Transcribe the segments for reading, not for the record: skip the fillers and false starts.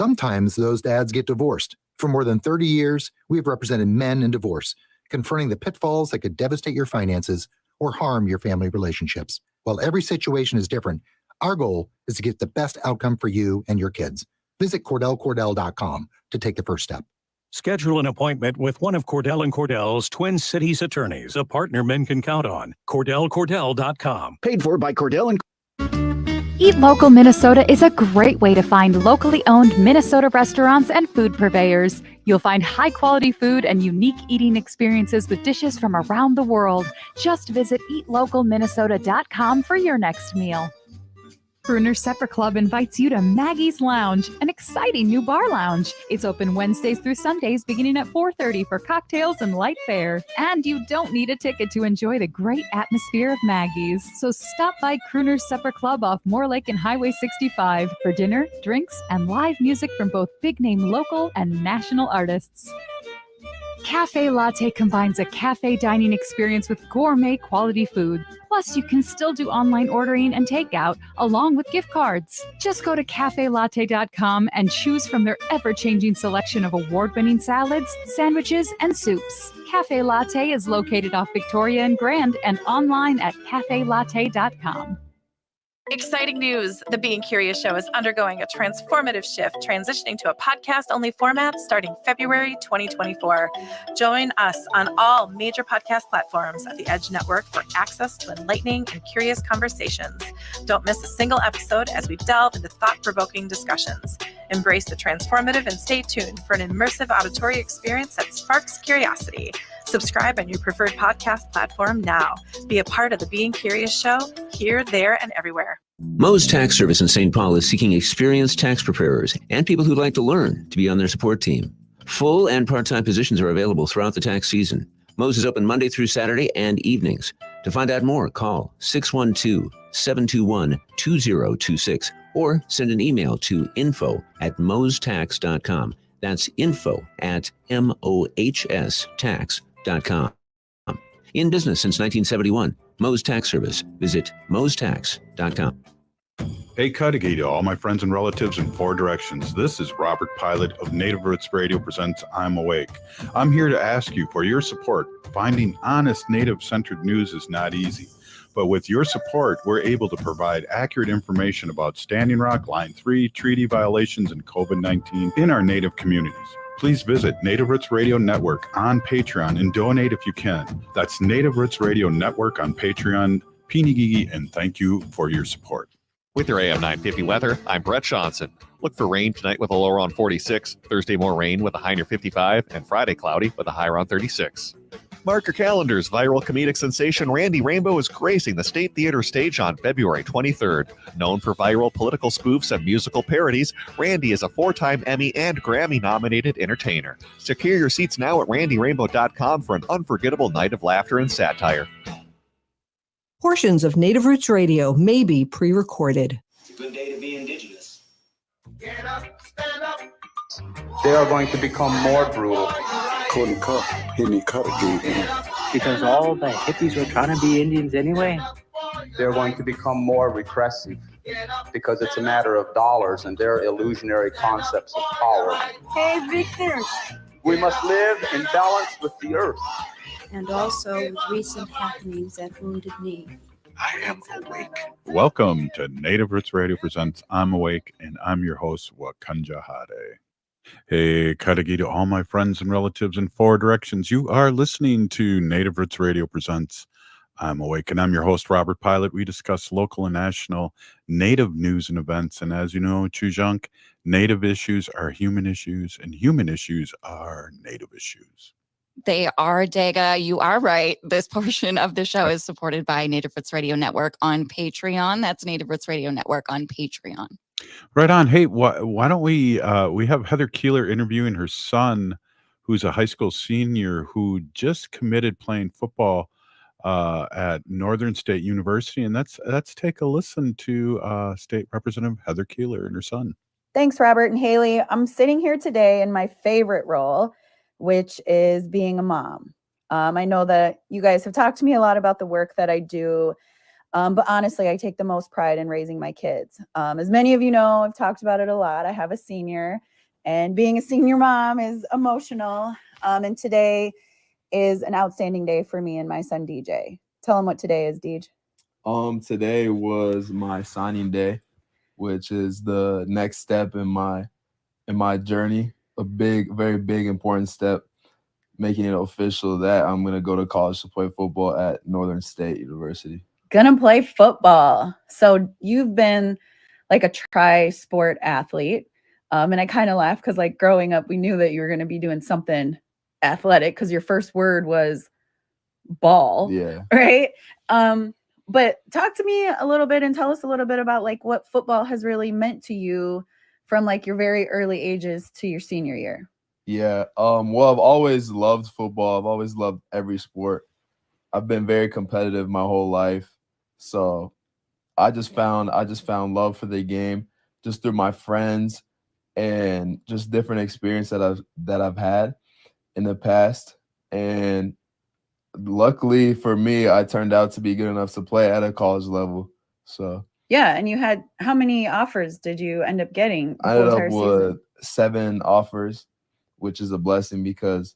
Sometimes those dads get divorced. For more than 30 years, we've represented men in divorce, confronting the pitfalls that could devastate your finances or harm your family relationships. While every situation is different, our goal is to get the best outcome for you and your kids. Visit CordellCordell.com to take the first step. Schedule an appointment with one of Cordell & Cordell's Twin Cities attorneys, a partner men can count on. CordellCordell.com. Paid for by Cordell & Eat Local Minnesota is a great way to find locally owned Minnesota restaurants and food purveyors. You'll find high-quality food and unique eating experiences with dishes from around the world. Just visit eatlocalminnesota.com for your next meal. Crooner Supper Club invites you to Maggie's Lounge, an exciting new bar lounge. It's open Wednesdays through Sundays beginning at 4:30 for cocktails and light fare. And you don't need a ticket to enjoy the great atmosphere of Maggie's. So stop by Crooner Supper Club off Moore Lake and Highway 65 for dinner, drinks, and live music from both big-name local and national artists. Cafe Latte combines a cafe dining experience with gourmet quality food. Plus, you can still do online ordering and takeout along with gift cards. Just go to cafelatte.com and choose from their ever-changing selection of award-winning salads, sandwiches, and soups. Cafe Latte is located off Victoria and Grand and online at cafelatte.com. Exciting news! The Being Curious Show is undergoing a transformative shift, transitioning to a podcast-only format starting February 2024. Join us on all major podcast platforms at the Edge Network for access to enlightening and curious conversations. Don't miss a single episode as we delve into thought-provoking discussions. Embrace the transformative and stay tuned for an immersive auditory experience that sparks curiosity. Subscribe on your preferred podcast platform now. Be a part of the Being Curious Show, here, there, and everywhere. Moe's Tax Service in St. Paul is seeking experienced tax preparers and people who'd like to learn to be on their support team. Full and part-time positions are available throughout the tax season. Moe's is open Monday through Saturday and evenings. To find out more, call 612-721-2026 or send an email to info@moestax.com. That's info@mohstax.com. In business since 1971, Moe's Tax Service. Visit moestax.com. Hey, Cudahy to all my friends and relatives in four directions. This is Robert Pilot of Native Roots Radio presents I'm Awake. I'm here to ask you for your support. Finding honest Native-centered news is not easy. But with your support, we're able to provide accurate information about Standing Rock, Line 3, treaty violations, and COVID-19 in our Native communities. Please visit Native Roots Radio Network on Patreon and donate if you can. That's Native Roots Radio Network on Patreon. Pinigigi, and thank you for your support. With your AM 950 weather, I'm Brett Johnson. Look for rain tonight with a low around 46. Thursday, more rain with a high near 55. And Friday, cloudy with a high around 36. Mark your calendars. Viral comedic sensation Randy Rainbow is gracing the State Theater stage on February 23rd. Known for viral political spoofs and musical parodies, Randy is a 4-time Emmy and Grammy-nominated entertainer. Secure your seats now at randyrainbow.com for an unforgettable night of laughter and satire. Portions of Native Roots Radio may be pre-recorded. It's a good day to be indigenous. Get up, stand up. They are going to become more brutal. Because all the hippies were trying to be Indians anyway. They're going to become more repressive because it's a matter of dollars and their illusionary concepts of power. Hey, Victor. We must live in balance with the earth. And also with recent happenings at Wounded Knee. I am awake. Welcome to Native Roots Radio presents I'm Awake, and I'm your host, Wakanja Hade. Hey, Cudahy to all my friends and relatives in four directions. You are listening to Native Roots Radio presents I'm Awake, and I'm your host, Robert Pilot. We discuss local and national Native news and events, and as you know, Chujunk, Native issues are human issues, and human issues are Native issues. They are, Daga. You are right. This portion of the show is supported by Native Roots Radio Network on Patreon. That's Native Roots Radio Network on Patreon. Right on. Hey, why don't we have Heather Keeler interviewing her son, who's a high school senior who just committed playing football at Northern State University. And let's take a listen to State Representative Heather Keeler and her son. Thanks, Robert and Haley. I'm sitting here today in my favorite role, which is being a mom. I know that you guys have talked to me a lot about the work that I do But honestly, I take the most pride in raising my kids. As many of you know, I've talked about it a lot. I have a senior, and being a senior mom is emotional. And today is an outstanding day for me and my son, DJ. Tell him what today is, DJ. Today was my signing day, which is the next step in my journey. A big, very big, important step, making it official that I'm gonna go to college to play football at Northern State University. Gonna play football. So you've been like a tri-sport athlete. And I kind of laugh because like growing up, we knew that you were going to be doing something athletic because your first word was ball. Yeah. Right. But talk to me a little bit and tell us a little bit about like what football has really meant to you from like your very early ages to your senior year. Yeah. Well, I've always loved football. I've always loved every sport. I've been very competitive my whole life. So I just found love for the game just through my friends and just different experience that I've had in the past. And luckily for me, I turned out to be good enough to play at a college level. So yeah, and you had how many offers did you end up getting the I whole ended entire up season? with 7 offers, which is a blessing because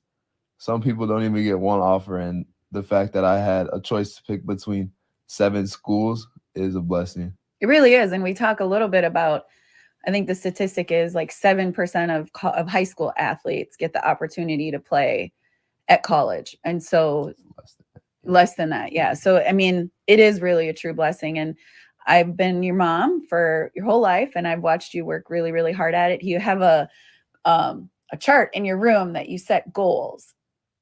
some people don't even get one offer, and the fact that I had a choice to pick between 7 schools is a blessing. It really is. And we talk a little bit about, I think the statistic is like 7% of high school athletes get the opportunity to play at college. And so less than that. Yeah. So, I mean, it is really a true blessing. And I've been your mom for your whole life, and I've watched you work really, really hard at it. You have a chart in your room that you set goals,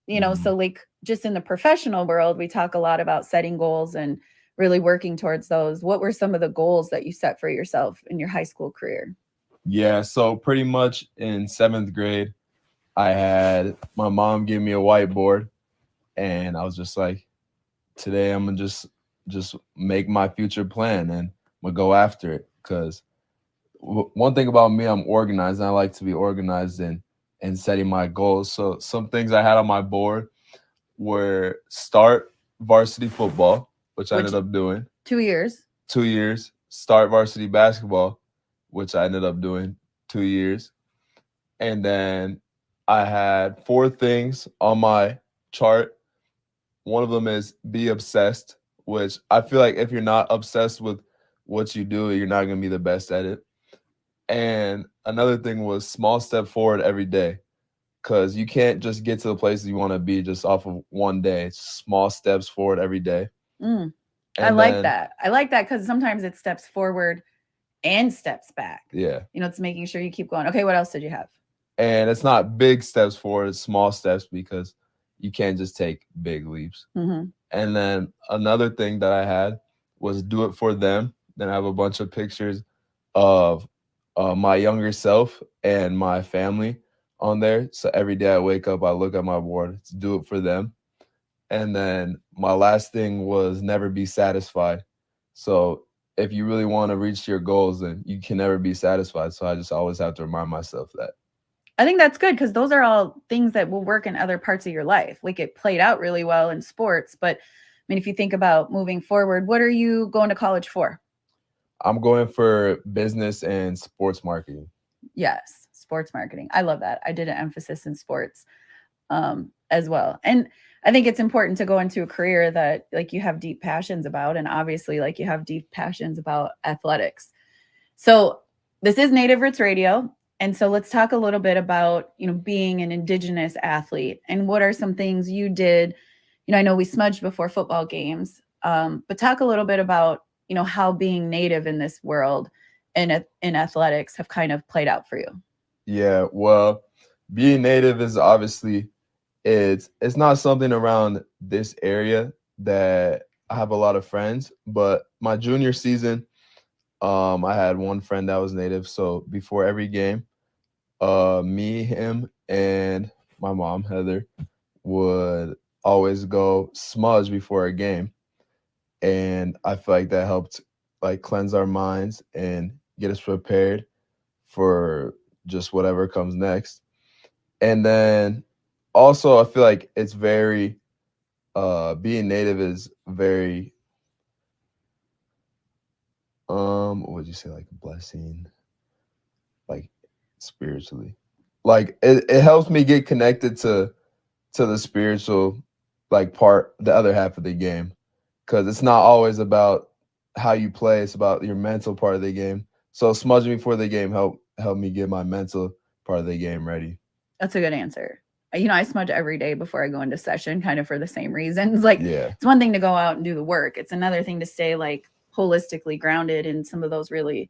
you know, so like just in the professional world, we talk a lot about setting goals and really working towards those. What were some of the goals that you set for yourself in your high school career? Yeah, so pretty much in 7th grade, I had my mom give me a whiteboard, and I was just like, today I'm gonna just make my future plan, and I'm gonna go after it. Because one thing about me, I'm organized, and I like to be organized and setting my goals. So some things I had on my board were start varsity football, which I ended up doing. 2 years. 2 years. Start varsity basketball, which I ended up doing 2 years. And then I had 4 things on my chart. One of them is be obsessed, which I feel like if you're not obsessed with what you do, you're not going to be the best at it. And another thing was small step forward every day, because you can't just get to the places you want to be just off of one day. It's small steps forward every day. I like that. I like that because sometimes it steps forward and steps back. Yeah. You know, it's making sure you keep going. Okay, what else did you have? And it's not big steps forward, it's small steps, because you can't just take big leaps. Mm-hmm. And then another thing that I had was do it for them. Then I have a bunch of pictures of my younger self and my family on there. So every day I wake up, I look at my board to do it for them. And then my last thing was never be satisfied. So if you really want to reach your goals, then you can never be satisfied. So I just always have to remind myself that. I think that's good because those are all things that will work in other parts of your life. Like it played out really well in sports. But I mean, if you think about moving forward, what are you going to college for? I'm going for business and sports marketing. Yes, sports marketing. I love that. I did an emphasis in sports as well. And I think it's important to go into a career that like you have deep passions about, and obviously like you have deep passions about athletics. So this is Native Roots Radio. And so let's talk a little bit about, you know, being an Indigenous athlete and what are some things you did. You know, I know we smudged before football games, but talk a little bit about, you know, how being Native in this world and in athletics have kind of played out for you. Yeah, well, being Native is obviously, it's not something around this area that I have a lot of friends, but my junior season, I had one friend that was Native. So before every game, me, him, and my mom, Heather, would always go smudge before a game. And I feel like that helped like cleanse our minds and get us prepared for just whatever comes next. And then also I feel like it's very being Native is very What would you say, like a blessing, like spiritually? Like it helps me get connected to the spiritual like part, the other half of the game. Because it's not always about how you play, it's about your mental part of the game. So smudging before the game help me get my mental part of the game ready. That's a good answer. I smudge every day before I go into session, kind of for the same reasons. Like, Yeah. it's one thing to go out and do the work. It's another thing to stay like holistically grounded in some of those really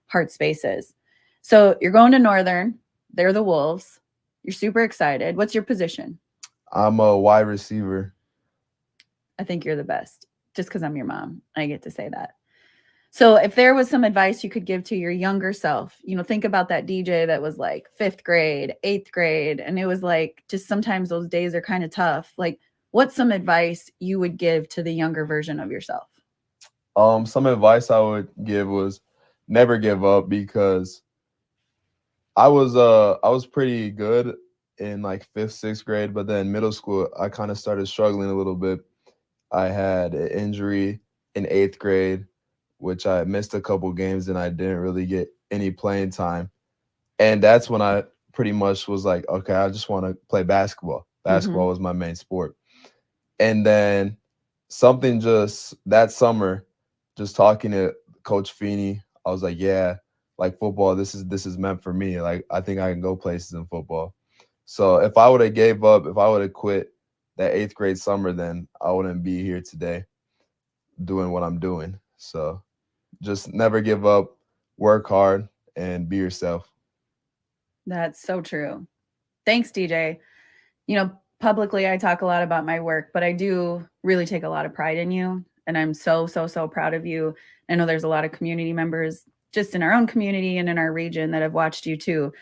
hard spaces. So you're going to Northern. They're the Wolves. You're super excited. What's your position? I'm a wide receiver. I think you're the best, just because I'm your mom. I get to say that. So if there was some advice you could give to your younger self, think about that DJ that was like 5th grade, 8th grade, and it was like, just sometimes those days are kind of tough. Like, what's some advice you would give to the younger version of yourself? Some advice I would give was never give up, because I was pretty good in like 5th, 6th grade, but then middle school I kind of started struggling a little bit. I had an injury in 8th grade, which I missed a couple games and I didn't really get any playing time. And that's when I pretty much was like, okay, I just want to play basketball. Basketball was my main sport. And then something just that summer, just talking to Coach Feeney, I was like, yeah, like football, this is meant for me. Like, I think I can go places in football. So if I would have gave up, if I would have quit that 8th grade summer, then I wouldn't be here today doing what I'm doing. So just never give up, work hard, and be yourself. That's so true. Thanks, DJ. Publicly, I talk a lot about my work, but I do really take a lot of pride in you. And I'm so, so, so proud of you. I know there's a lot of community members just in our own community and in our region that have watched you too.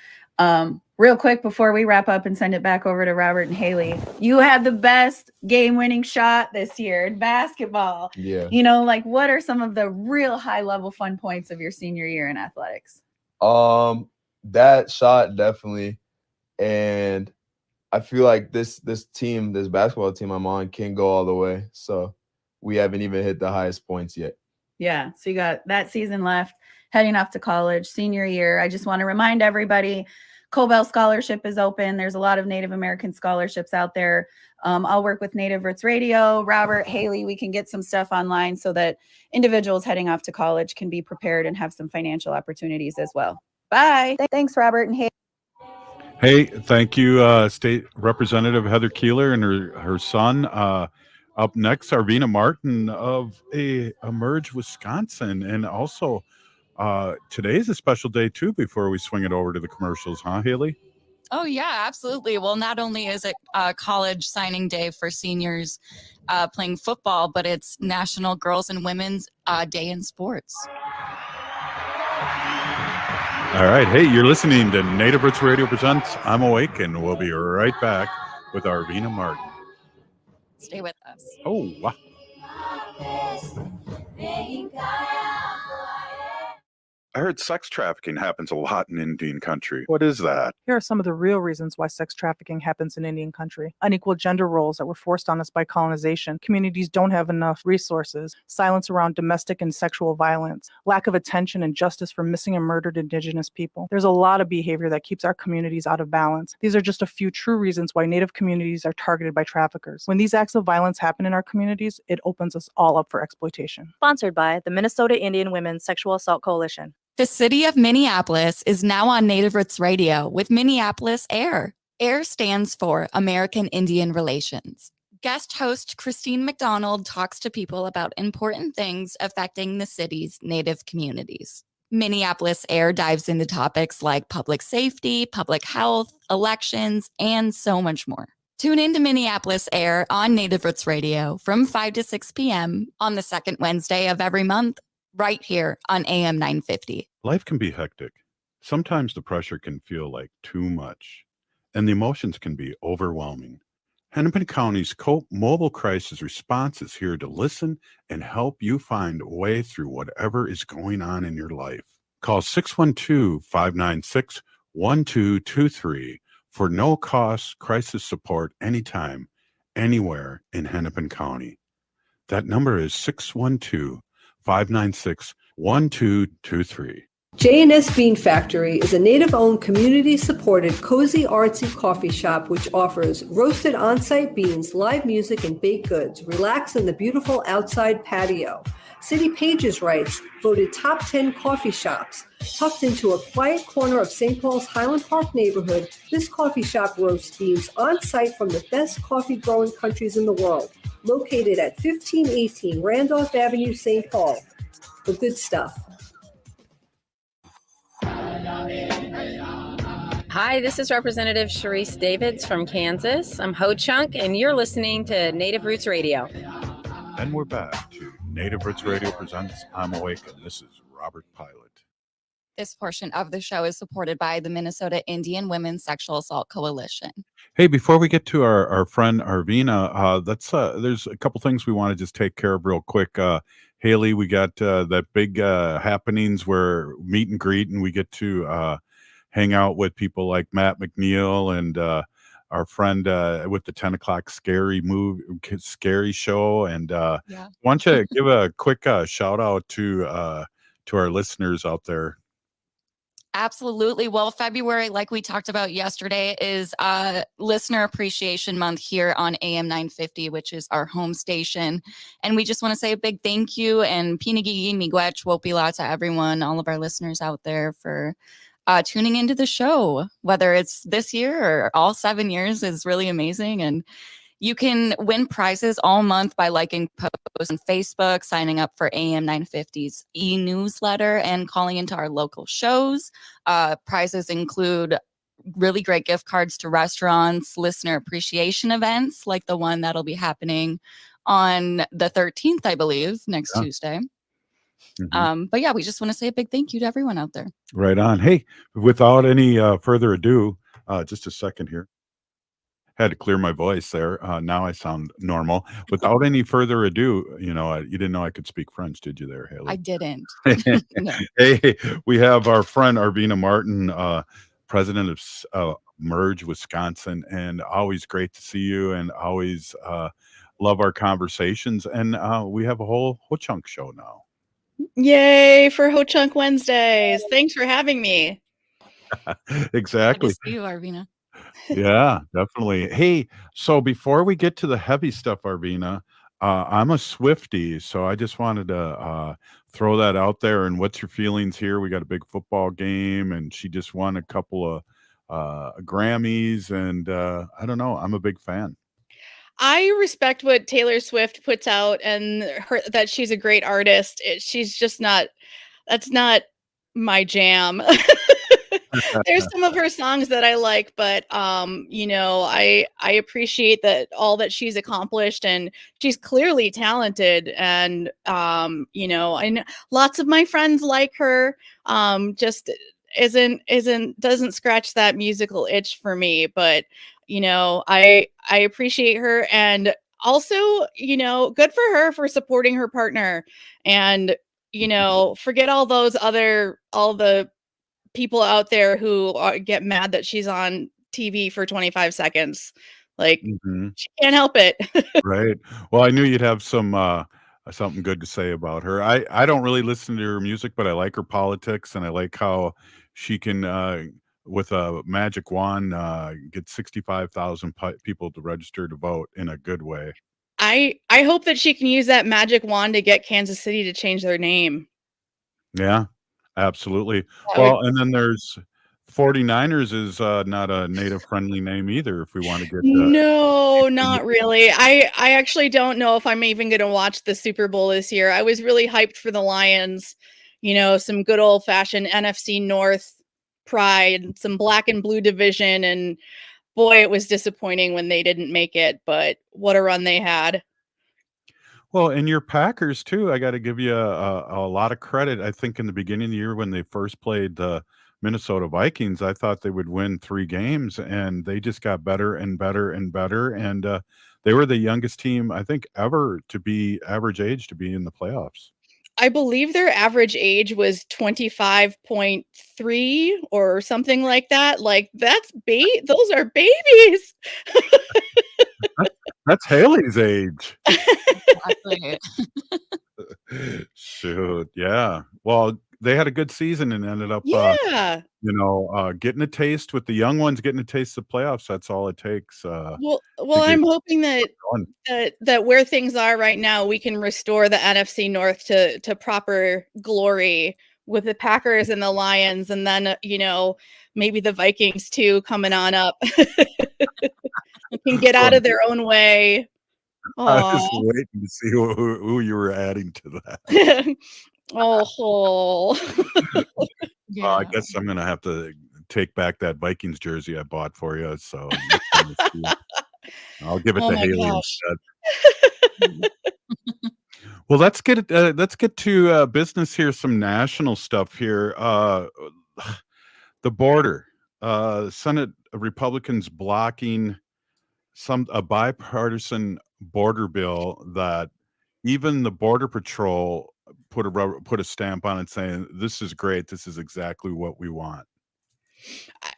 Real quick, before we wrap up and send it back over to Robert and Haley, you had the best game-winning shot this year in basketball. Yeah. What are some of the real high-level fun points of your senior year in athletics? That shot, definitely. And I feel like this basketball team I'm on can go all the way. So we haven't even hit the highest points yet. Yeah. So you got that season left, heading off to college, senior year. I just want to remind everybody, Cobell Scholarship is open. There's a lot of Native American scholarships out there. I'll work with Native Roots Radio, Robert, Haley. We can get some stuff online so that individuals heading off to college can be prepared and have some financial opportunities as well. Bye. Thanks, Robert and Haley. Hey, thank you, State Representative Heather Keeler and her son. Up next, Arvina Martin of Emerge Wisconsin. And also, today is a special day, too, before we swing it over to the commercials, huh, Haley? Oh, yeah, absolutely. Well, not only is it college signing day for seniors playing football, but it's National Girls and Women's Day in Sports. All right. Hey, you're listening to Native Roots Radio Presents I'm Awake, and we'll be right back with Arvina Martin. Stay with us. Oh, wow. I heard sex trafficking happens a lot in Indian country. What is that? Here are some of the real reasons why sex trafficking happens in Indian country. Unequal gender roles that were forced on us by colonization. Communities don't have enough resources. Silence around domestic and sexual violence. Lack of attention and justice for missing and murdered Indigenous people. There's a lot of behavior that keeps our communities out of balance. These are just a few true reasons why Native communities are targeted by traffickers. When these acts of violence happen in our communities, it opens us all up for exploitation. Sponsored by the Minnesota Indian Women's Sexual Assault Coalition. The city of Minneapolis is now on Native Roots Radio with Minneapolis AIR. AIR stands for American Indian Relations. Guest host Christine McDonald talks to people about important things affecting the city's Native communities. Minneapolis AIR dives into topics like public safety, public health, elections, and so much more. Tune in to Minneapolis AIR on Native Roots Radio from 5 to 6 p.m. on the second Wednesday of every month, right here on AM 950. Life can be hectic. Sometimes the pressure can feel like too much, and the emotions can be overwhelming. Hennepin County's COPE Mobile Crisis Response is here to listen and help you find a way through whatever is going on in your life. Call 612-596-1223 for no-cost crisis support anytime, anywhere in Hennepin County. That number is 612-596-1223. 1223. J&S Bean Factory is a native-owned, community-supported, cozy, artsy coffee shop which offers roasted on-site beans, live music, and baked goods. Relax in the beautiful outside patio. City Pages writes, voted top 10 coffee shops. Tucked into a quiet corner of St. Paul's Highland Park neighborhood, this coffee shop roasts beans on-site from the best coffee-growing countries in the world. Located at 1518 Randolph Avenue, St. Paul. The good stuff. Hi, this is Representative Sharice Davids from Kansas. I'm Ho Chunk, and you're listening to Native Roots Radio. And we're back to Native Roots Radio presents I'm Awake, and this is Robert Pilot. This portion of the show is supported by the Minnesota Indian Women's Sexual Assault Coalition. Hey, before we get to our friend Arvina, there's a couple things we want to just take care of real quick. Haley, we got that big happenings where meet and greet, and we get to hang out with people like Matt McNeil and our friend with the 10 o'clock scary show. And why don't you give a quick shout out to our listeners out there? Absolutely. Well, February, like we talked about yesterday, is Listener Appreciation Month here on AM 950, which is our home station. And we just want to say a big thank you and Pinagigi Miigwech Wopila to everyone, all of our listeners out there for tuning into the show. Whether it's this year or all 7 years is really amazing. And you can win prizes all month by liking posts on Facebook, signing up for AM 950's e-newsletter, and calling into our local shows. Prizes include really great gift cards to restaurants, listener appreciation events, like the one that'll be happening on the 13th, I believe, next Tuesday. But yeah, we just want to say a big thank you to everyone out there. Right on. Hey, without any further ado, just a second here. Had to clear my voice there. Now I sound normal. Without any further ado, you didn't know I could speak French, did you there, Haley? I didn't. No. Hey, we have our friend Arvina Martin, president of Merge, Wisconsin, and always great to see you, and always love our conversations. And we have a whole chunk show now. Yay for Ho Chunk Wednesdays. Thanks for having me. Exactly. Good to see you, Arvina. Yeah, definitely. Hey, so before we get to the heavy stuff, Arvina, I'm a Swiftie, so I just wanted to throw that out there. And what's your feelings here? We got a big football game, and she just won a couple of Grammys, and I don't know. I'm a big fan. I respect what Taylor Swift puts out, and that she's a great artist. She's just not. That's not my jam. There's some of her songs that I like, but I appreciate that all that she's accomplished, and she's clearly talented, and and lots of my friends like her. Just doesn't scratch that musical itch for me, but I appreciate her, and also good for her for supporting her partner, and forget all the people out there who get mad that she's on TV for 25 seconds. Like, she can't help it. Right. Well, I knew you'd have something good to say about her. I don't really listen to her music, but I like her politics, and I like how she can, with a magic wand, get 65,000 people to register to vote in a good way. I hope that she can use that magic wand to get Kansas City to change their name. Yeah. Absolutely. Well, and then there's 49ers is not a native friendly name either, if we want to get no, not really. I actually don't know if I'm even going to watch the Super Bowl this year. I was really hyped for the Lions, some good old fashioned NFC North pride, some black and blue division, and boy, it was disappointing when they didn't make it, but what a run they had. Well, and your Packers too, I got to give you a lot of credit. I think in the beginning of the year when they first played the Minnesota Vikings, I thought they would win 3 games, and they just got better and better and better. And they were the youngest team, I think, ever to be average age to be in the playoffs. I believe their average age was 25.3 or something like that. Like, those are babies. That's Haley's age. Shoot, yeah. Well, they had a good season and ended up, Yeah. getting a taste with the young ones, getting a taste of playoffs. That's all it takes Well, to get I'm hoping that going. that where things are right now, we can restore the NFC North to proper glory with the Packers and the Lions, and then maybe the Vikings too coming on up. Can get out Well, of their own way. I Aw. was waiting to see who you were adding to that. Oh. Well, I guess I'm gonna have to take back that Vikings jersey I bought for you. So next time I see you, I'll give it Oh to my Haley gosh. instead. Well, let's get to business here. Some national stuff here. The border. Senate Republicans blocking a bipartisan border bill that even the Border Patrol put a stamp on it, saying this is great. This is exactly what we want.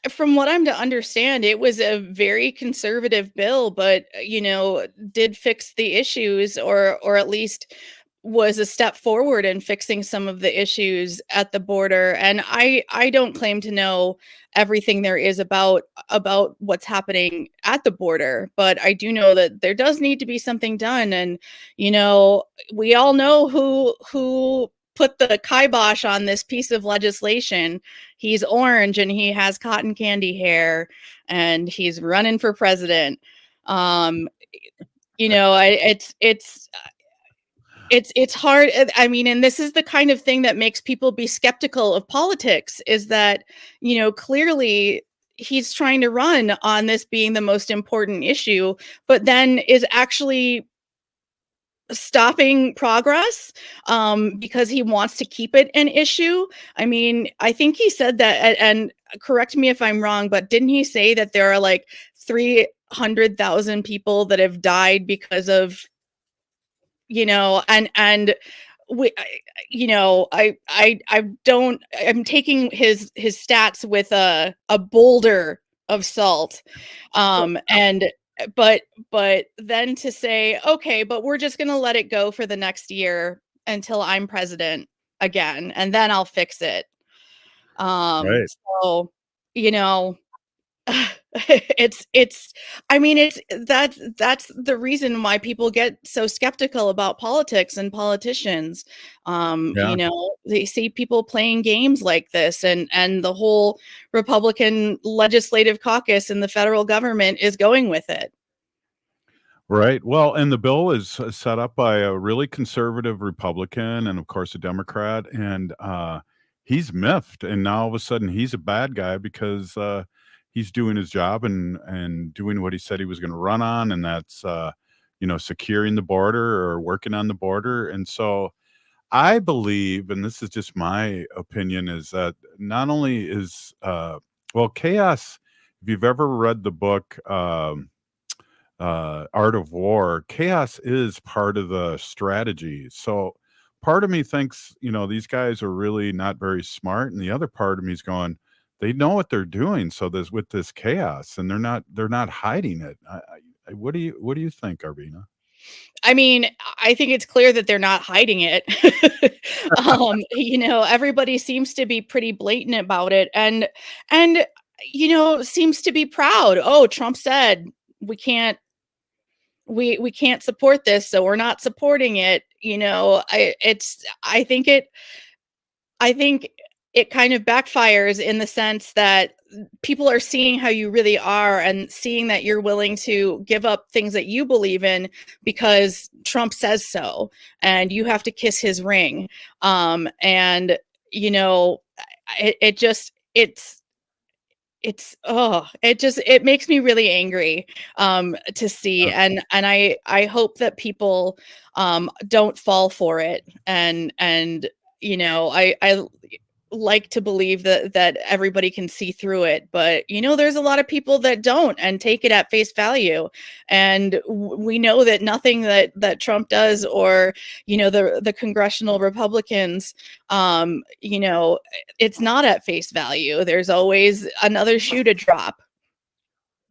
From what I'm to understand, it was a very conservative bill, but did fix the issues, or at least was a step forward in fixing some of the issues at the border. And I don't claim to know everything there is about what's happening at the border, but I do know that there does need to be something done. And we all know who put the kibosh on this piece of legislation. He's orange and he has cotton candy hair and he's running for president. It's hard. I mean, and this is the kind of thing that makes people be skeptical of politics, is that, clearly he's trying to run on this being the most important issue, but then is actually stopping progress because he wants to keep it an issue. I mean, I think he said that, and correct me if I'm wrong, but didn't he say that there are like 300,000 people that have died because of, and we, I don't, I'm taking his stats with a boulder of salt. And but then to say, okay, but we're just going to let it go for the next year until I'm president again, and then I'll fix it. Right. So, it's I mean, that's the reason why people get so skeptical about politics and politicians. Yeah. They see people playing games like this, and the whole Republican legislative caucus in the federal government is going with it. Right. Well, and the bill is set up by a really conservative Republican and, of course, a Democrat, and he's miffed. And now all of a sudden, he's a bad guy because he's doing his job and doing what he said he was going to run on, and that's securing the border or working on the border. And so, I believe, and this is just my opinion, is that not only is chaos. If you've ever read the book. Art of War, chaos is part of the strategy. So part of me thinks, these guys are really not very smart. And the other part of me is going, they know what they're doing. So there's with this chaos, and they're not hiding it. What do you think, Arvina? I mean, I think it's clear that they're not hiding it. Everybody seems to be pretty blatant about it, and seems to be proud. Oh, Trump said we can't support this, so we're not supporting it. I think it kind of backfires in the sense that people are seeing how you really are and seeing that you're willing to give up things that you believe in because Trump says so, and you have to kiss his ring. And it makes me really angry to see, and I hope that people don't fall for it, and I like to believe that everybody can see through it, but there's a lot of people that don't and take it at face value, and we know that nothing that Trump does, or the congressional Republicans, it's not at face value. There's always another shoe to drop.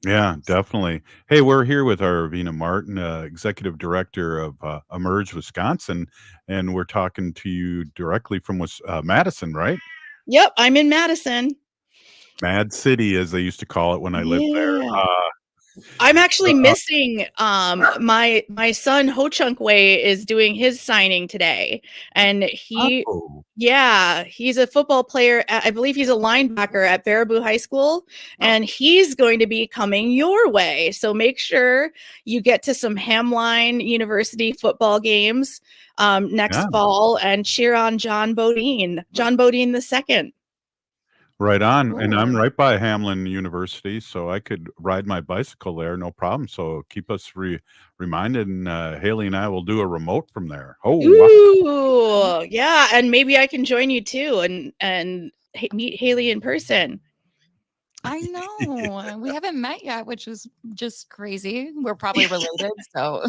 Yeah, definitely. Hey, we're here with Arvina Martin, Executive Director of Emerge Wisconsin, and we're talking to you directly from Madison, right? Yep, I'm in Madison. Mad City, as they used to call it when I lived there. Yeah. I'm actually missing my son Ho Chunk Wei is doing his signing today, and he's a football player. I believe he's a linebacker at Baraboo High School, and he's going to be coming your way. So make sure you get to some Hamline University football games next fall and cheer on John Bodine II. Right on. And I'm right by Hamlin University, so I could ride my bicycle there, no problem. So keep us reminded, and Haley and I will do a remote from there. Ooh, yeah, and maybe I can join you too, and meet Haley in person. I know. We haven't met yet, which is just crazy. We're probably related, so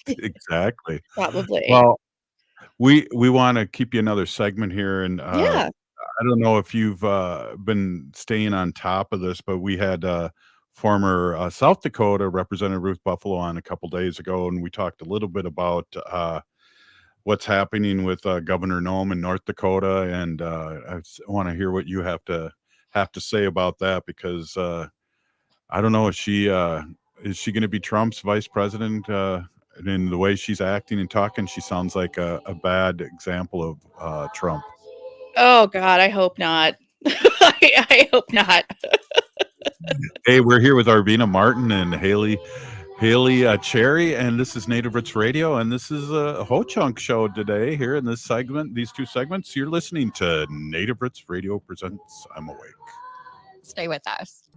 Exactly. Probably. Well, we want to keep you another segment here, and Yeah. I don't know if you've been staying on top of this, but we had former South Dakota Representative Ruth Buffalo on a couple days ago, and we talked a little bit about what's happening with Governor Noem in North Dakota, and I want to hear what you have to say about that, because I don't know, is she going to be Trump's vice president? In the way she's acting and talking, she sounds like a bad example of Trump. Oh God, I hope not. I hope not. Hey, we're here with Arvina Martin and Haley Cherry, and this is Native Roots Radio, and this is a Ho Chunk show today here in this segment, these two segments. You're listening to Native Roots Radio presents I'm Awake. Stay with us.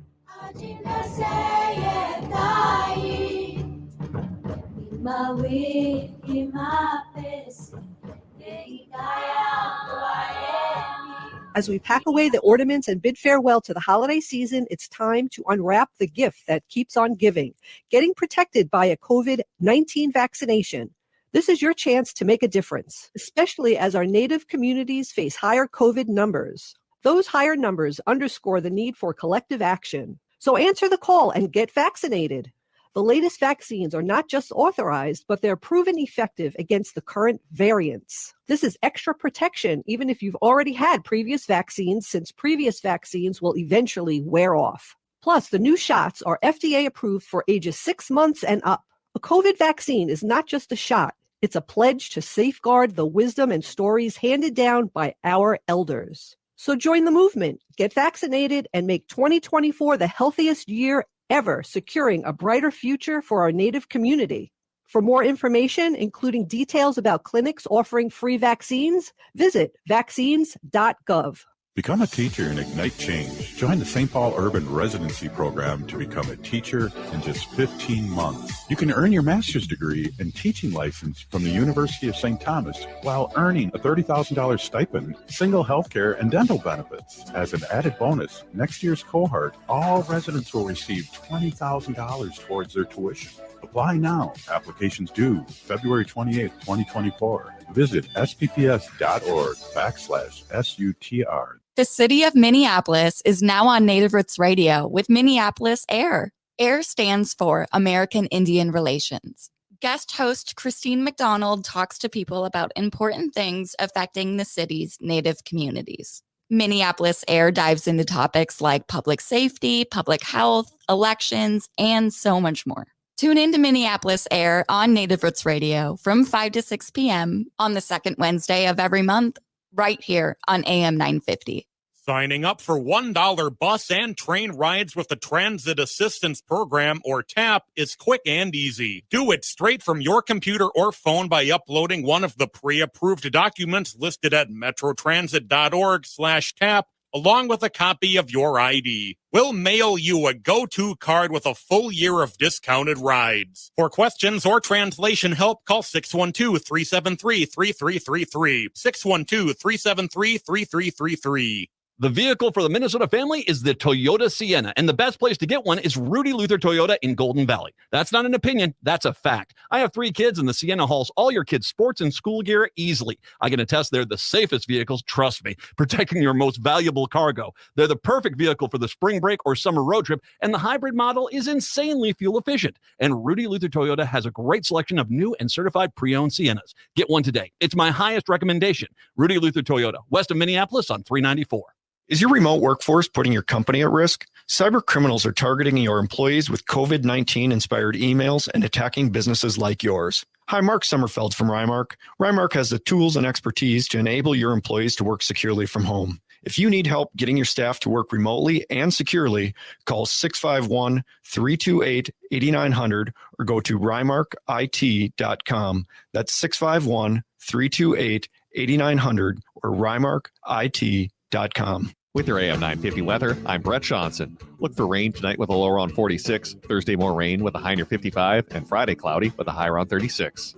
As we pack away the ornaments and bid farewell to the holiday season, it's time to unwrap the gift that keeps on giving, getting protected by a COVID-19 vaccination. This is your chance to make a difference, especially as our Native communities face higher COVID numbers. Those higher numbers underscore the need for collective action. So answer the call and get vaccinated. The latest vaccines are not just authorized, but they're proven effective against the current variants. This is extra protection, even if you've already had previous vaccines, since previous vaccines will eventually wear off. Plus, the new shots are FDA approved for ages 6 months and up. A COVID vaccine is not just a shot. It's a pledge to safeguard the wisdom and stories handed down by our elders. So join the movement, get vaccinated, and make 2024 the healthiest year ever, securing a brighter future for our Native community. For more information, including details about clinics offering free vaccines, visit vaccines.gov. Become a teacher and ignite change. Join the St. Paul Urban Residency Program to become a teacher in just 15 months. You can earn your master's degree and teaching license from the University of St. Thomas while earning a $30,000 stipend, single healthcare, and dental benefits. As an added bonus, next year's cohort, all residents will receive $20,000 towards their tuition. Apply now. Applications due February 28th, 2024. Visit spps.org/SUTR. The city of Minneapolis is now on Native Roots Radio with Minneapolis AIR. AIR stands for American Indian Relations. Guest host Christine McDonald talks to people about important things affecting the city's Native communities. Minneapolis AIR dives into topics like public safety, public health, elections, and so much more. Tune in to Minneapolis AIR on Native Roots Radio from 5 to 6 p.m. on the second Wednesday of every month, right here on AM 950. Signing up for $1 bus and train rides with the Transit Assistance Program, or TAP, is quick and easy. Do it straight from your computer or phone by uploading one of the pre-approved documents listed at metrotransit.org/TAP, along with a copy of your ID. We'll mail you a go-to card with a full year of discounted rides. For questions or translation help, call 612-373-3333. 612-373-3333. The vehicle for the Minnesota family is the Toyota Sienna, and the best place to get one is Rudy Luther Toyota in Golden Valley. That's not an opinion, that's a fact. I have 3 kids, and the Sienna hauls all your kids' sports and school gear easily. I can attest they're the safest vehicles, trust me, protecting your most valuable cargo. They're the perfect vehicle for the spring break or summer road trip, and the hybrid model is insanely fuel efficient. And Rudy Luther Toyota has a great selection of new and certified pre-owned Siennas. Get one today. It's my highest recommendation. Rudy Luther Toyota, west of Minneapolis on 394. Is your remote workforce putting your company at risk? Cyber criminals are targeting your employees with COVID-19 inspired emails and attacking businesses like yours. Hi, Mark Sommerfeld from Rymark. Rymark has the tools and expertise to enable your employees to work securely from home. If you need help getting your staff to work remotely and securely, call 651-328-8900 or go to rymarkit.com. That's 651-328-8900 or rymarkit.com. With your AM 950 weather, I'm Brett Johnson. Look for rain tonight with a low around 46. Thursday, more rain with a high near 55. And Friday, cloudy with a high around 36.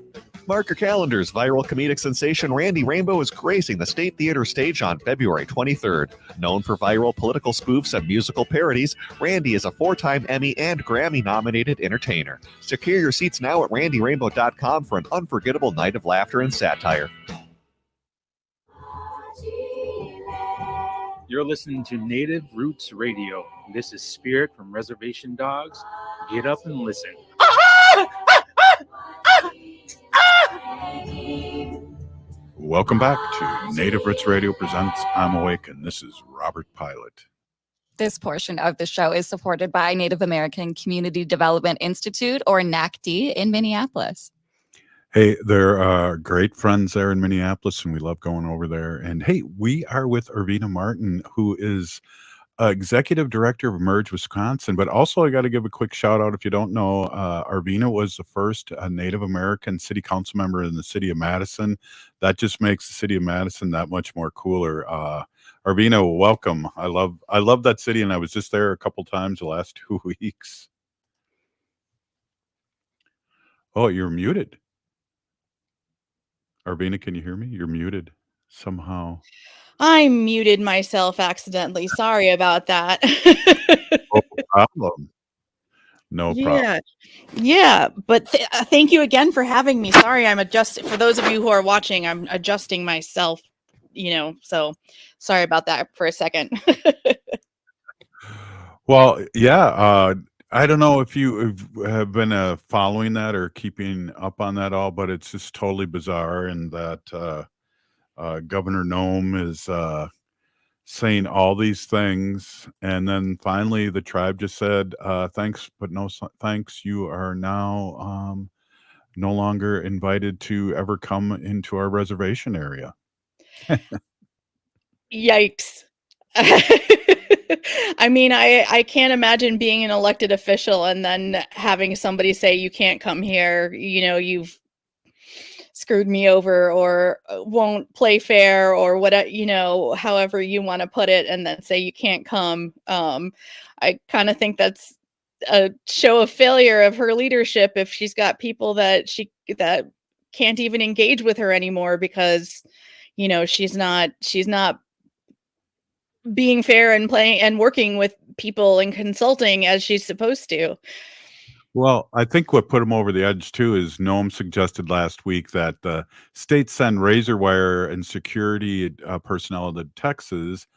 Mark your calendars. Viral comedic sensation Randy Rainbow is gracing the State Theater stage on February 23rd. Known for viral political spoofs and musical parodies, Randy is a 4-time Emmy and Grammy-nominated entertainer. Secure your seats now at randyrainbow.com for an unforgettable night of laughter and satire. You're listening to Native Roots Radio. This is Spirit from Reservation Dogs. Get up and listen. Welcome back to Native Roots Radio presents I'm Awake, and this is Robert Pilot. This portion of the show is supported by Native American Community Development Institute, or NACD, in Minneapolis. Hey, they're great friends there in Minneapolis, and we love going over there. And hey, we are with Arvina Martin, who is Executive Director of Emerge Wisconsin. But also, I got to give a quick shout out. If you don't know, Arvina was the first Native American city council member in the city of Madison. That just makes the city of Madison that much more cooler. Arvina, welcome. I love that city, and I was just there a couple times the last 2 weeks. Oh, you're muted. Arvina, can you hear me? You're muted somehow. I muted myself accidentally. Sorry about that. No problem. No problem. Yeah. But thank you again for having me. Sorry, I'm adjusting. For those of you who are watching, I'm adjusting myself, so sorry about that for a second. Well, yeah. I don't know if you have been following that or keeping up on that all, but it's just totally bizarre. And that Governor Noem is saying all these things. And then finally, the tribe just said, thanks, but no thanks. You are now no longer invited to ever come into our reservation area. Yikes. I mean, I can't imagine being an elected official and then having somebody say you can't come here, you've screwed me over or won't play fair or whatever, however you want to put it, and then say you can't come. I kind of think that's a show of failure of her leadership if she's got people that can't even engage with her anymore because she's not being fair and playing and working with people and consulting as she's supposed to. Well, I think what put him over the edge too is Noem suggested last week that the state send razor wire and security personnel to Texas.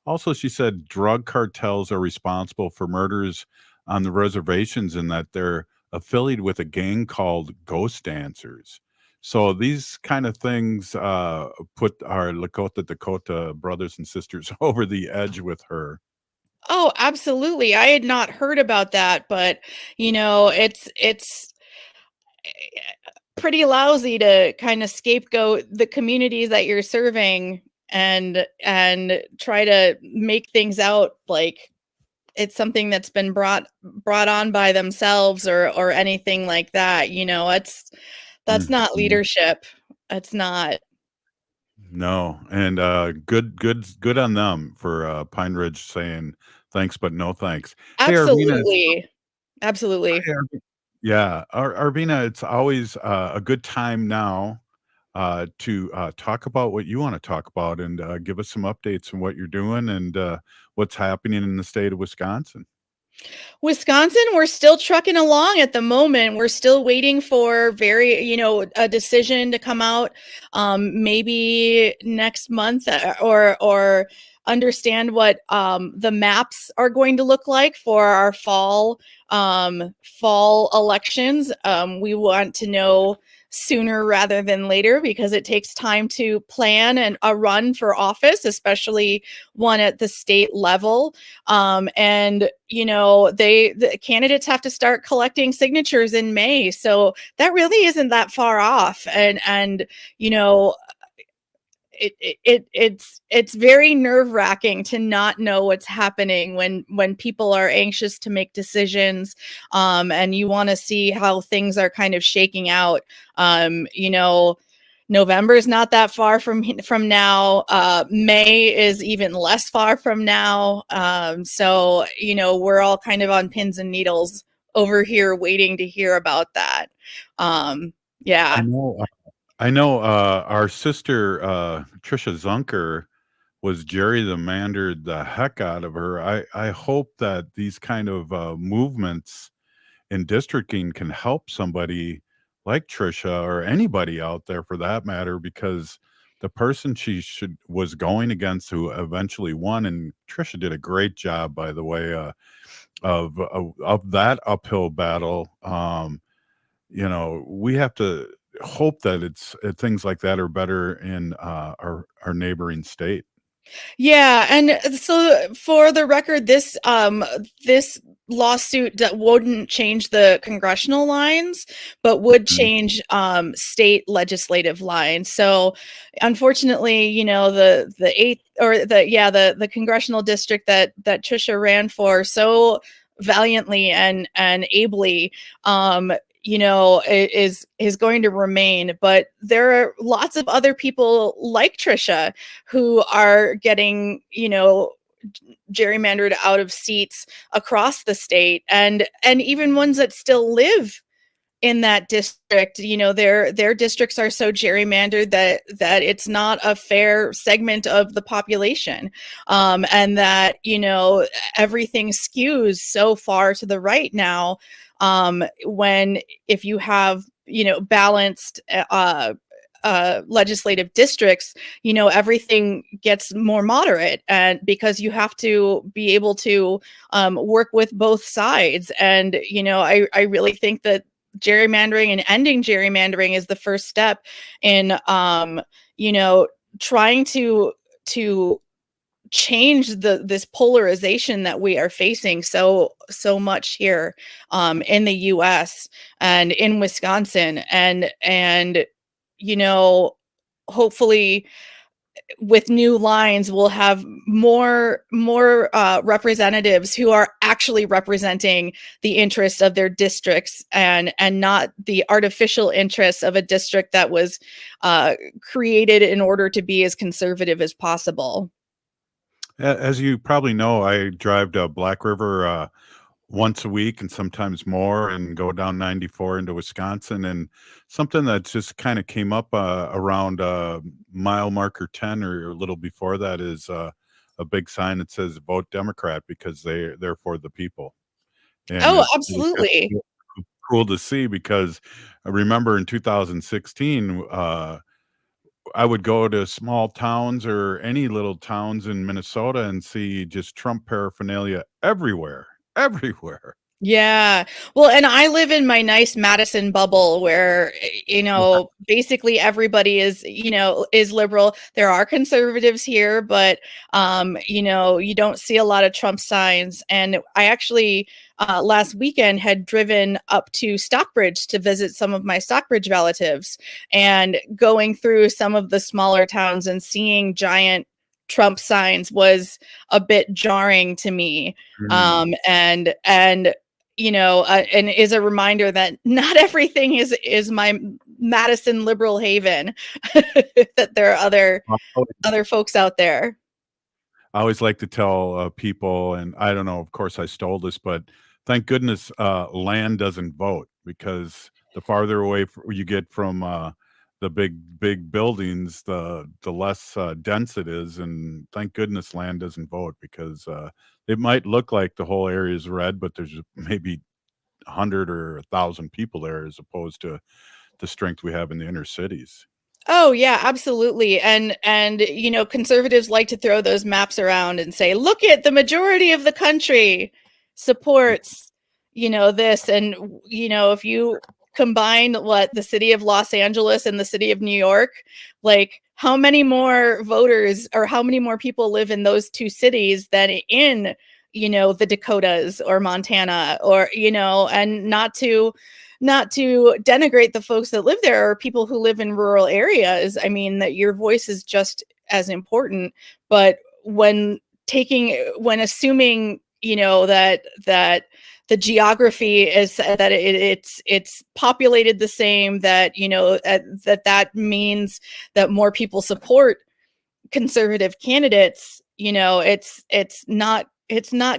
Also, she said drug cartels are responsible for murders on the reservations and that they're affiliated with a gang called Ghost Dancers. So these kind of things put our Lakota Dakota brothers and sisters over the edge with her. Oh, absolutely. I had not heard about that, but it's pretty lousy to kind of scapegoat the communities that you're serving and try to make things out like it's something that's been brought on by themselves or anything like that. That's not leadership. It's not. No, and good on them for Pine Ridge saying thanks, but no thanks. Hey, Arvina, Absolutely. yeah, Arvina, it's always a good time now to talk about what you want to talk about and give us some updates on what you're doing and what's happening in the state of Wisconsin. Wisconsin, we're still trucking along at the moment. We're still waiting for a decision to come out, maybe next month, or understand what the maps are going to look like for our fall elections. We want to know sooner rather than later because it takes time to plan and a run for office, especially one at the state level. And the candidates have to start collecting signatures in May, so that really isn't that far off. And it's very nerve-wracking to not know what's happening when people are anxious to make decisions, and you want to see how things are kind of shaking out. November is not that far from now. May is even less far from now. So we're all kind of on pins and needles over here waiting to hear about that. Yeah. I know our sister Trisha Zunker was gerrymandered the heck out of her. I hope that these kind of movements in districting can help somebody like Trisha or anybody out there for that matter, because the person she was going against who eventually won, and Trisha did a great job, by the way, of that uphill battle. We have to hope that things like that are better in our neighboring state. Yeah, and so for the record, this lawsuit that wouldn't change the congressional lines, but would change state legislative lines. So, unfortunately, the eighth or the congressional district that Trisha ran for so valiantly and ably, is going to remain. But there are lots of other people like Trisha who are getting, gerrymandered out of seats across the state, and even ones that still live in that district. Their districts are so gerrymandered that it's not a fair segment of the population, and that everything skews so far to the right now, if you have balanced legislative districts, everything gets more moderate, and because you have to be able to work with both sides. And I really think that gerrymandering and ending gerrymandering is the first step in trying to change this polarization that we are facing so much here in the US and in Wisconsin. And hopefully with new lines we'll have more representatives who are actually representing the interests of their districts, and not the artificial interests of a district that was created in order to be as conservative as possible. As you probably know, I drive to Black River once a week and sometimes more, and go down 94 into Wisconsin. And something that just kind of came up around mile marker 10 or a little before that is a big sign that says "Vote Democrat" because they're for the people. And Oh, it was absolutely. cool to see, because I remember in 2016, I would go to small towns or any little towns in Minnesota and see just Trump paraphernalia everywhere, everywhere. Yeah. Well, and I live in my nice Madison bubble where, basically everybody is liberal. There are conservatives here, but, you don't see a lot of Trump signs. And I actually, last weekend had driven up to Stockbridge to visit some of my Stockbridge relatives, and going through some of the smaller towns and seeing giant Trump signs was a bit jarring to me. And and is a reminder that not everything is my Madison liberal haven, that there are other folks out there. I always like to tell people, and I don't know, of course I stole this, but thank goodness land doesn't vote, because the farther away you get from the big buildings, the less dense it is. And thank goodness land doesn't vote, because it might look like the whole area is red, but there's maybe 100 or 1,000 people there, as opposed to the strength we have in the inner cities. Oh yeah, absolutely. And conservatives like to throw those maps around and say, look at the majority of the country supports, this. And if you combine what the city of Los Angeles and the city of New York, like how many more voters or how many more people live in those two cities than in, the Dakotas or Montana, or, and not to denigrate the folks that live there or people who live in rural areas. I mean, that your voice is just as important. But when assuming, that the geography is that it's populated the same, that, that means that more people support conservative candidates, it's not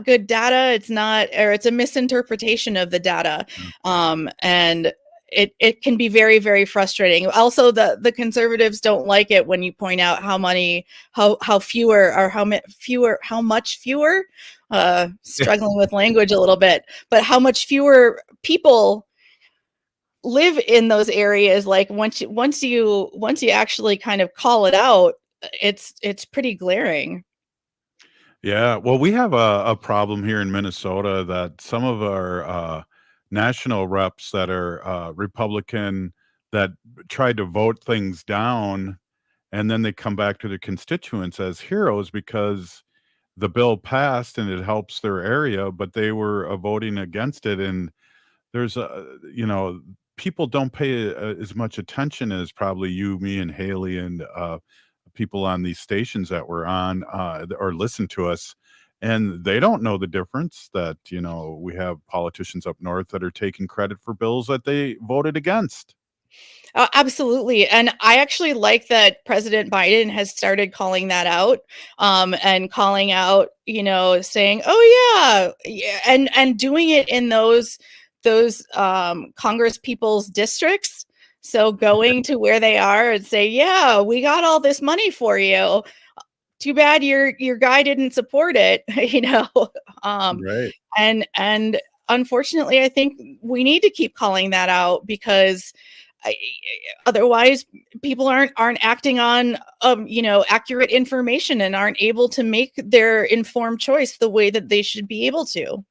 good data. It's a misinterpretation of the data. And it can be very, very frustrating. Also, the conservatives don't like it when you point out how much fewer, struggling with language a little bit, but how much fewer people live in those areas. Like once you actually kind of call it out, it's pretty glaring. Yeah, well, we have a problem here in Minnesota, that some of our national reps that are Republican, that tried to vote things down, and then they come back to their constituents as heroes because the bill passed and it helps their area, but they were voting against it. And there's people don't pay as much attention as probably you, me, and Haley, and people on these stations that we're on or listen to us, and they don't know the difference that we have politicians up north that are taking credit for bills that they voted against. Absolutely. And I actually like that President Biden has started calling that out, and calling out, saying, oh yeah, and doing it in those Congress people's districts. So going to where they are and say, yeah, we got all this money for you. Too bad your guy didn't support it, Right. And unfortunately, I think we need to keep calling that out, because otherwise people aren't acting on accurate information and aren't able to make their informed choice the way that they should be able to.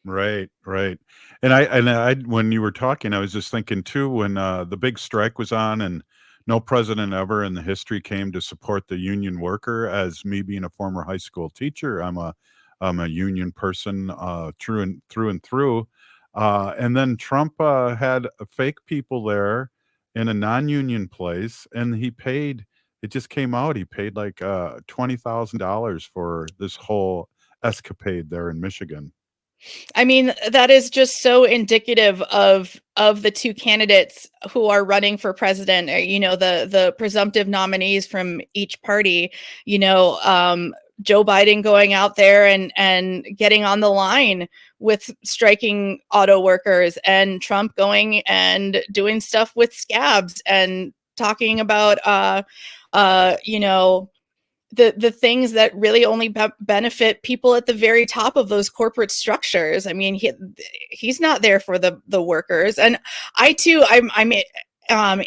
Right, right. And I when you were talking, I was just thinking too, when the big strike was on, and no president ever in the history came to support the union worker. As me being a former high school teacher, I'm a union person through and through and through. And then Trump had fake people there in a non-union place, and he paid. It just came out. He paid like $20,000 for this whole escapade there in Michigan. I mean, that is just so indicative of the two candidates who are running for president, the presumptive nominees from each party. Joe Biden going out there and getting on the line with striking auto workers, and Trump going and doing stuff with scabs and talking about the things that really only benefit people at the very top of those corporate structures. I mean, he's not there for the workers. And I too, I'm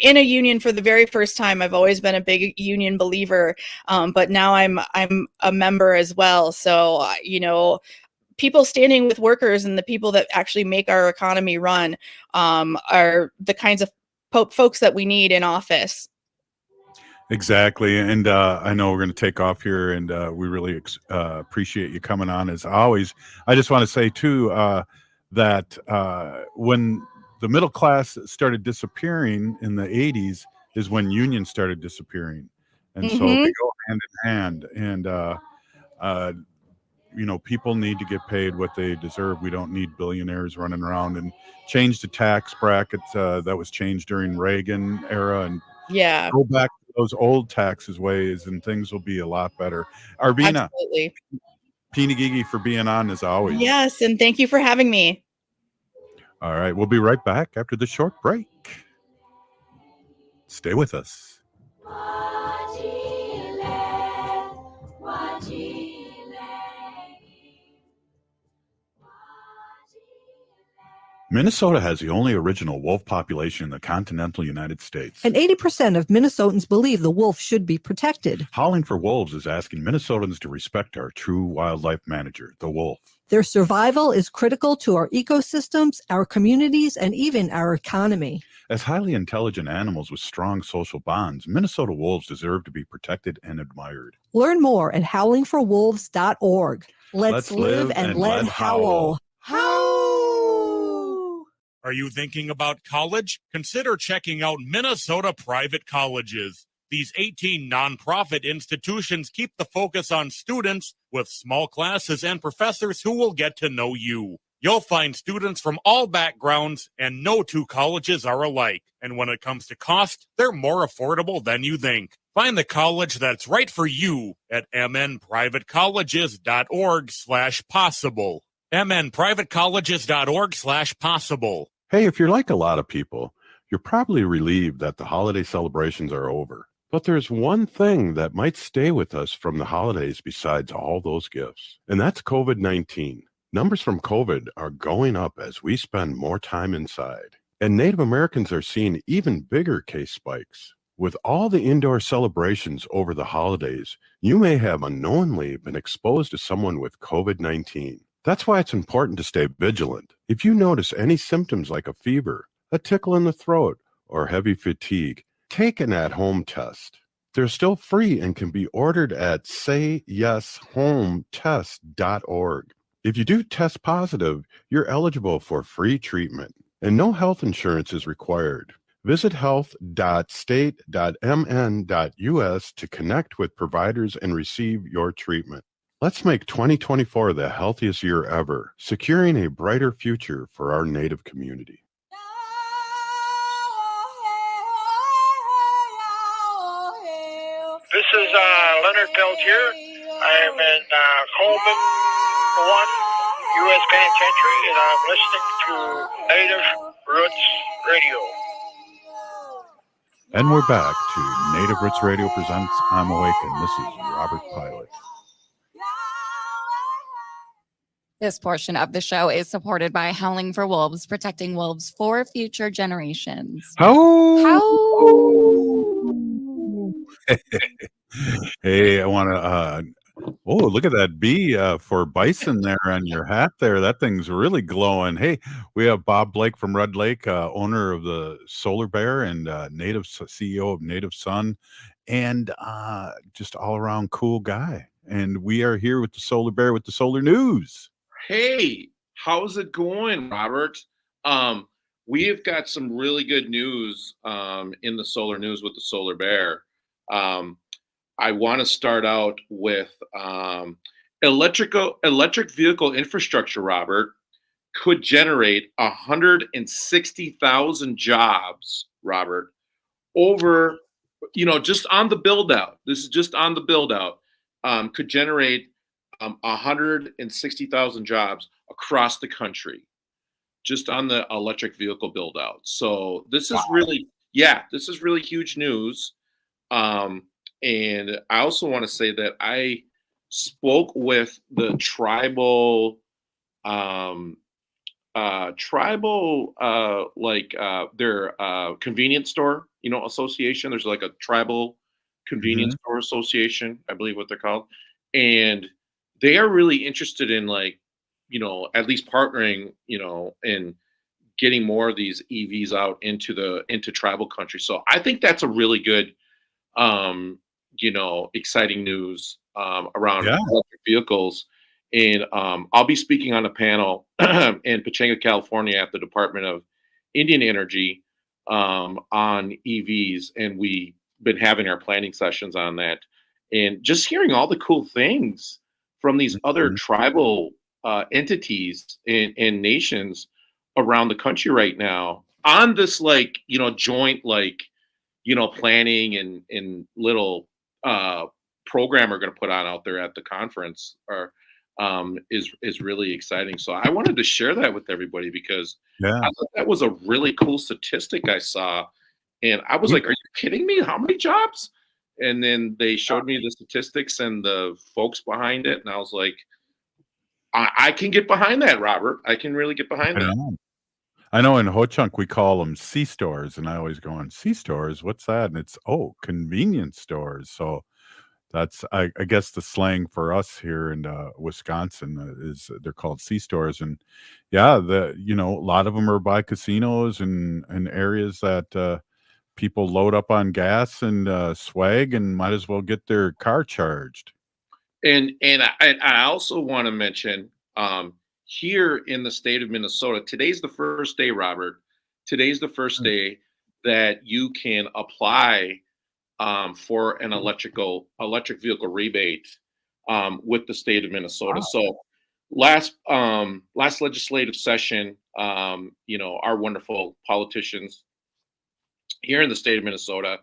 in a union for the very first time. I've always been a big union believer, but now I'm a member as well. So people standing with workers and the people that actually make our economy run are the kinds of folks that we need in office. Exactly. And I know we're going to take off here, and we really appreciate you coming on as always. I just want to say, too, that when the middle class started disappearing in the 80s is when unions started disappearing. And so they go hand in hand. And, people need to get paid what they deserve. We don't need billionaires running around, and change the tax brackets that was changed during Reagan era, and yeah, go back to those old taxes ways, and things will be a lot better. Arvina, absolutely. Pinagigi for being on as always. Yes, and thank you for having me. All right, we'll be right back after the short break. Stay with us. Minnesota has the only original wolf population in the continental United States. And 80% of Minnesotans believe the wolf should be protected. Howling for Wolves is asking Minnesotans to respect our true wildlife manager, the wolf. Their survival is critical to our ecosystems, our communities, and even our economy. As highly intelligent animals with strong social bonds, Minnesota wolves deserve to be protected and admired. Learn more at howlingforwolves.org. Let's live and let howl. Are you thinking about college? Consider checking out Minnesota private colleges. These 18 nonprofit institutions keep the focus on students with small classes and professors who will get to know you. You'll find students from all backgrounds, and no two colleges are alike. And when it comes to cost, they're more affordable than you think. Find the college that's right for you at mnprivatecolleges.org/possible. mnprivatecolleges.org/possible. Hey, if you're like a lot of people, you're probably relieved that the holiday celebrations are over. But there's one thing that might stay with us from the holidays besides all those gifts, and that's COVID-19. Numbers from COVID are going up as we spend more time inside. And Native Americans are seeing even bigger case spikes. With all the indoor celebrations over the holidays, you may have unknowingly been exposed to someone with COVID-19. That's why it's important to stay vigilant. If you notice any symptoms like a fever, a tickle in the throat, or heavy fatigue, take an at-home test. They're still free and can be ordered at sayyeshometest.org. If you do test positive, you're eligible for free treatment, and no health insurance is required. Visit health.state.mn.us to connect with providers and receive your treatment. Let's make 2024 the healthiest year ever, securing a brighter future for our Native community. This is Leonard Peltier. I am in Coleman 1, U.S. Penitentiary, and I'm listening to Native Roots Radio. And we're back to Native Roots Radio presents I'm Awake, and this is Robert Pilot. This portion of the show is supported by Howling for Wolves, protecting wolves for future generations. Hey, I want to look at that bee for bison there on your hat there. That thing's really glowing. Hey, we have Bob Blake from Red Lake, owner of the Solar Bear and native CEO of Native Sun, and just all around cool guy. And we are here with the Solar Bear with the Solar News. Hey, how's it going, Robert? We have got some really good news in the Solar News with the Solar Bear. I want to start out with electric vehicle infrastructure, Robert, could generate 160,000 jobs, Robert, over, just on the build out. This is just on the build out, could generate 160,000 jobs across the country, just on the electric vehicle build out. So this is really huge news. And I also want to say that I spoke with the tribal their convenience store, association. There's like a tribal convenience store association, I believe what they're called. And they are really interested in at least partnering, and getting more of these EVs out into tribal country. So I think that's a really good, exciting news around electric vehicles. And I'll be speaking on a panel in Pechanga, California at the Department of Indian Energy on EVs. And we've been having our planning sessions on that. And just hearing all the cool things from these other tribal entities and nations around the country right now on this joint planning and little program we're going to put on out there at the conference is really exciting. So I wanted to share that with everybody because I thought that was a really cool statistic I saw And I was like, are you kidding me? How many jobs? And then they showed me the statistics and the folks behind it. And I was like, I can get behind that, Robert. I can really get behind that. I know in Ho-Chunk we call them C-stores, and I always go on C-stores. What's that? And it's convenience stores. So that's I guess the slang for us here in Wisconsin is they're called C-stores, and yeah, a lot of them are by casinos and areas that people load up on gas and swag and might as well get their car charged. And I also want to mention here in the state of Minnesota, today's the first day, Robert. Today's the first day that you can apply for an electric vehicle rebate with the state of Minnesota. So last legislative session, our wonderful politicians here in the state of Minnesota,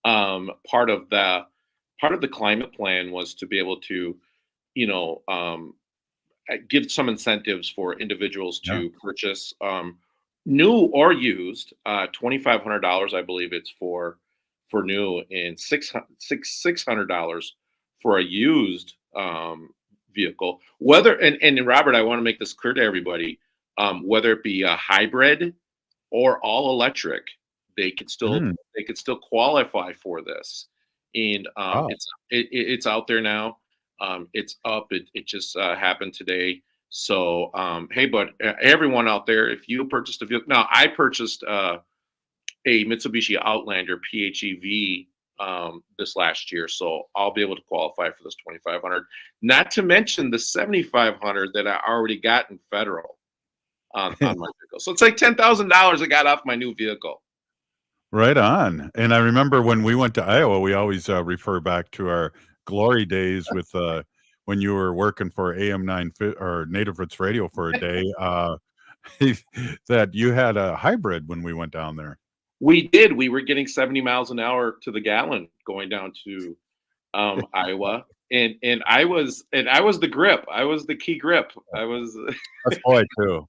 part of the climate plan was to be able to, give some incentives for individuals to purchase new or used, $2,500, I believe it's for new, and $600 for a used vehicle. And Robert, I want to make this clear to everybody, whether it be a hybrid or all electric, they could still qualify for this. And it's out there now. It's up. It just happened today. So hey, but everyone out there, if you purchased a vehicle, now I purchased a Mitsubishi Outlander PHEV this last year, so I'll be able to qualify for this $2,500. Not to mention the $7,500 that I already got in federal on my vehicle. So it's like $10,000 I got off my new vehicle. Right on. And I remember when we went to Iowa, we always refer back to our glory days with when you were working for AM 9 or Native Roots Radio for a day. That you had a hybrid when we went down there. We did. We were getting 70 miles an hour to the gallon going down to Iowa, and I was the grip. I was the key grip. I was. That's boy too.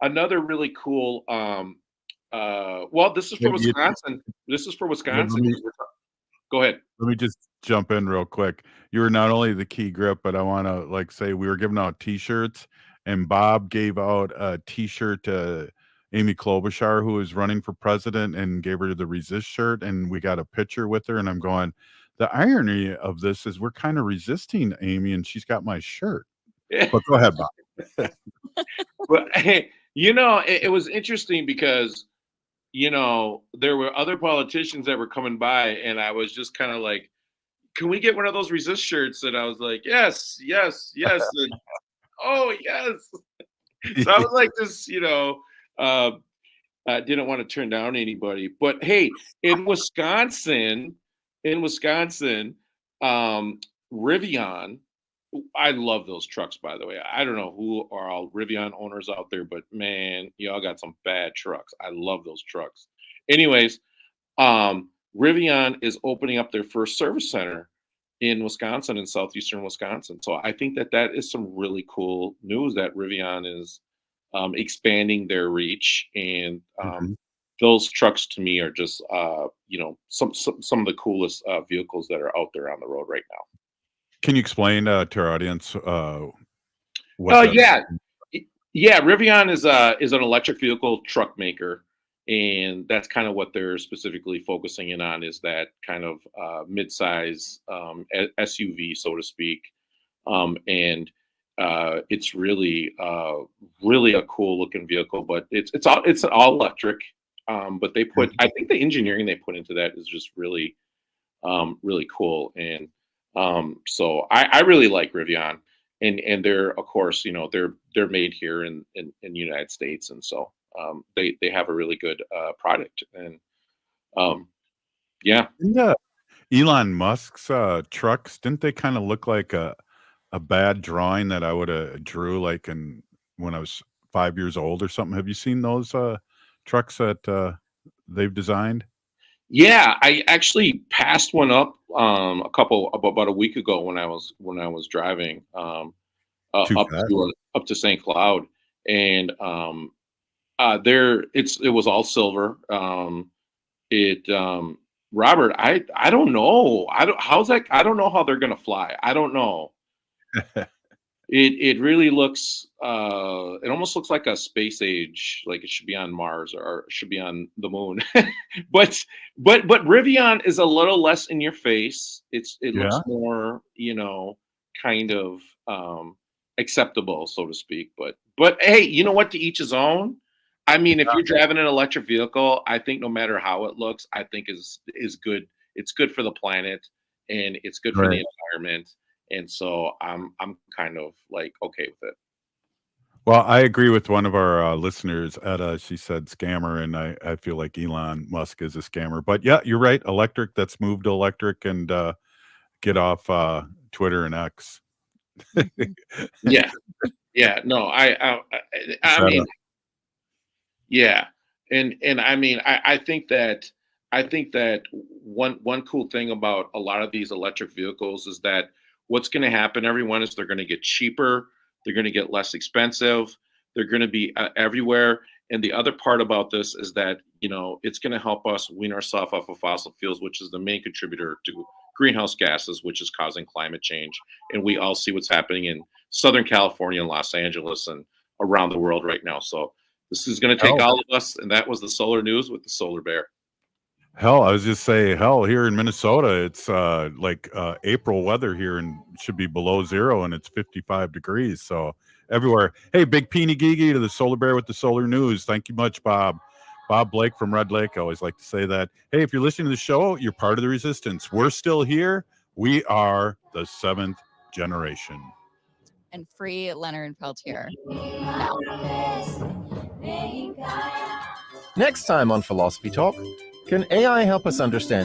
Another really cool. Well, this is for Wisconsin. This is for Wisconsin. Go ahead. Let me just jump in real quick. You were not only the key grip, but I want to say we were giving out T-shirts, and Bob gave out a T-shirt to Amy Klobuchar, who is running for president, and gave her the Resist shirt, and we got a picture with her. And I'm going, the irony of this is we're kind of resisting Amy, and she's got my shirt. But go ahead, Bob. But hey, it was interesting because there were other politicians that were coming by, and I was just kind of like, can we get one of those Resist shirts? And I was like, yes. And, oh, yes. So I was like this, I didn't want to turn down anybody. But hey, in Wisconsin, Rivian, I love those trucks, by the way. I don't know who are all Rivian owners out there, but man, y'all got some bad trucks. I love those trucks. Anyways, Rivian is opening up their first service center in Wisconsin, in southeastern Wisconsin. So I think that is some really cool news that Rivian is expanding their reach, and those trucks to me are just some of the coolest vehicles that are out there on the road right now. Can you explain to our audience Rivian is an electric vehicle truck maker, and that's kind of what they're specifically focusing in on, is that kind of mid-size SUV, so to speak. And it's really a cool looking vehicle, but it's all electric. But they put, I think the engineering they put into that is just really cool. And so I really like Rivian, and they're, of course, they're made here in the United States. And so they have a really good product. And Elon Musk's trucks, didn't they kind of look like a bad drawing that I would have drew when I was 5 years old or something? Have you seen those trucks that they've designed? Yeah, I actually passed one up about a week ago when I was driving up to St. Cloud, and it was all silver. Robert, I don't know. How's that? I don't know how they're gonna fly. I don't know. It really looks it almost looks like a space age, like it should be on Mars or it should be on the moon. but Rivian is a little less in your face. It looks more, kind of acceptable, so to speak. But hey, you know what? To each his own. I mean, if you're driving an electric vehicle, I think no matter how it looks, I think is good. It's good for the planet and it's good for the environment. And so I'm kind of like okay with it. Well, I agree with one of our listeners, Etta. She said scammer, and I feel like Elon Musk is a scammer. But yeah, you're right. Electric, that's moved to electric, and get off Twitter and X. Yeah. No, I mean, yeah, and I mean, I think that one cool thing about a lot of these electric vehicles is that what's going to happen, everyone, is they're going to get cheaper, they're going to get less expensive, they're going to be everywhere. And the other part about this is that it's going to help us wean ourselves off of fossil fuels, which is the main contributor to greenhouse gases, which is causing climate change. And we all see what's happening in Southern California and Los Angeles and around the world right now. So this is going to take all of us. And that was the solar news with the Solar Bear. Hell, I was just saying, here in Minnesota, it's April weather here and should be below zero and it's 55 degrees. So everywhere. Hey, big peeny gigi to the Solar Bear with the solar news. Thank you much, Bob. Bob Blake from Red Lake. I always like to say that. Hey, if you're listening to the show, you're part of the resistance. We're still here. We are the 7th generation. And free Leonard Peltier. Now. Next time on Philosophy Talk, can AI help us understand